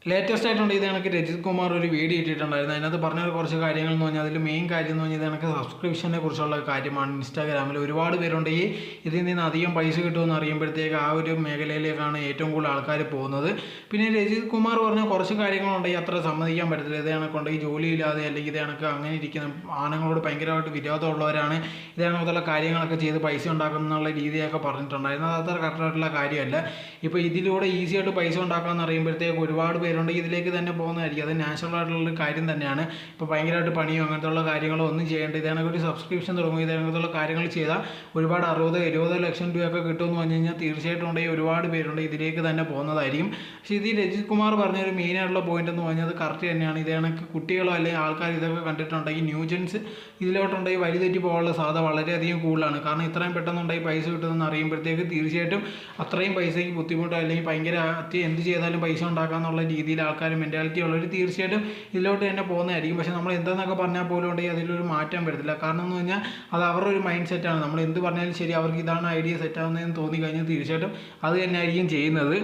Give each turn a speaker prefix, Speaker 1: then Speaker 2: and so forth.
Speaker 1: Latest ആയിട്ടുണ്ട് ഇത് കണക്ക് രജിത് കുമാർ ഒരു വീഡിയോ ഇട്ടിട്ടുണ്ടായിരുന്നു. അതിനകത്ത് പറഞ്ഞ കുറച്ച് കാര്യങ്ങൾ എന്ന് പറഞ്ഞാൽ അതിൽ മെയിൻ കാര്യം എന്ന് പറഞ്ഞാൽ ഇത് കണക്ക് സബ്സ്ക്രിപ്ഷനെ കുറിച്ചുള്ള കാര്യമാണ്. ഇൻസ്റ്റാഗ്രാമിൽ ഒരുപാട് പേരുണ്ട് ഇതിൽ നിന്ന് അധികം പൈസ കിട്ടുമെന്ന് അറിയുമ്പോഴത്തേക്ക് ആ ഒരു മേഖലയിലേക്കാണ് ഏറ്റവും കൂടുതൽ ആൾക്കാർ പോകുന്നത്. പിന്നെ രജിത് കുമാർ പറഞ്ഞ കുറച്ച് കാര്യങ്ങളുണ്ടെങ്കിൽ അത്ര സമ്മതിക്കാൻ പറ്റത്തില്ല. ഇത് കണക്കുണ്ടെങ്കിൽ ജോലിയില്ലാതെ അല്ലെങ്കിൽ ഇത് കണക്ക് അങ്ങനെ ഇരിക്കുന്ന ആണുങ്ങളോട് ഭയങ്കരമായിട്ട് വിരോധമുള്ളവരാണ് ഇത് കണക്കുള്ള കാര്യങ്ങളൊക്കെ ചെയ്ത് പൈസ ഉണ്ടാക്കുന്ന രീതിയൊക്കെ പറഞ്ഞിട്ടുണ്ടായിരുന്നു. അത് അത്ര കറക്റ്റായിട്ടുള്ള കാര്യമല്ല. ഇപ്പോൾ ഇതിലൂടെ ഈസി ആയിട്ട് പൈസ ഉണ്ടാക്കാമെന്ന് അറിയുമ്പോഴത്തേക്ക് ഒരുപാട് പേരുണ്ടെങ്കിൽ ഇതിലേക്ക് തന്നെ പോകുന്നതായിരിക്കും. അത് നാച്ചുറൽ ആയിട്ടുള്ളൊരു കാര്യം തന്നെയാണ്. ഇപ്പോൾ ഭയങ്കരമായിട്ട് പണിയോ അങ്ങനത്തെ കാര്യങ്ങളോ ഒന്നും ചെയ്യേണ്ട ഇതാണെങ്കിൽ ഒരു സബ്സ്ക്രിപ്ഷൻ തുടങ്ങും ഇതേപോലത്തുള്ള കാര്യങ്ങൾ ചെയ്താൽ ഒരുപാട് 60-70 ലക്ഷം രൂപയൊക്കെ കിട്ടുമെന്ന് പറഞ്ഞു കഴിഞ്ഞാൽ തീർച്ചയായിട്ടും ഉണ്ടെങ്കിൽ ഒരുപാട് പേരുണ്ട് ഇതിലേക്ക് തന്നെ പോകുന്നതായിരിക്കും. പക്ഷേ ഇത് രജിത് കുമാർ പറഞ്ഞൊരു മെയിനായിട്ടുള്ള പോയിന്റ് എന്ന് പറഞ്ഞാൽ കറക്റ്റ് തന്നെയാണ്. ഇത് കണക്ക് കുട്ടികളോ അല്ലെങ്കിൽ ആൾക്കാർ ഇതൊക്കെ കണ്ടിട്ടുണ്ടെങ്കിൽ ന്യൂജൻസ് ഇതിലോട്ടുണ്ടെങ്കിൽ വഴിതെറ്റി പോകാനുള്ള സാധ്യത വളരെയധികം കൂടുതലാണ്. കാരണം ഇത്രയും പെട്ടെന്നുണ്ടെങ്കിൽ പൈസ കിട്ടുമെന്ന് അറിയുമ്പോഴത്തേക്ക് തീർച്ചയായിട്ടും അത്രയും പൈസയ്ക്ക് ബുദ്ധിമുട്ടോ അല്ലെങ്കിൽ ഭയങ്കര എന്ത് ചെയ്താലും പൈസ ഉണ്ടാക്കാമെന്നുള്ള രീതിയിൽ ആൾക്കാർ മെൻറ്റാലിറ്റി ഉള്ളവർ തീർച്ചയായിട്ടും ഇതിലോട്ട് തന്നെ പോകുന്നതായിരിക്കും. പക്ഷേ നമ്മൾ എന്തെന്നൊക്കെ പറഞ്ഞാൽ പോലും ഉണ്ടെങ്കിൽ അതിലൊരു മാറ്റം വരത്തില്ല. കാരണം എന്ന് പറഞ്ഞാൽ അത് അവരുടെ ഒരു മൈൻഡ് സെറ്റാണ്. നമ്മൾ എന്ത് പറഞ്ഞാലും ശരി അവർക്ക് ഇതാണ് ഐഡിയ സെറ്റാവുന്നതെന്ന് തോന്നി കഴിഞ്ഞാൽ തീർച്ചയായിട്ടും അത് തന്നെ ആയിരിക്കും ചെയ്യുന്നത്.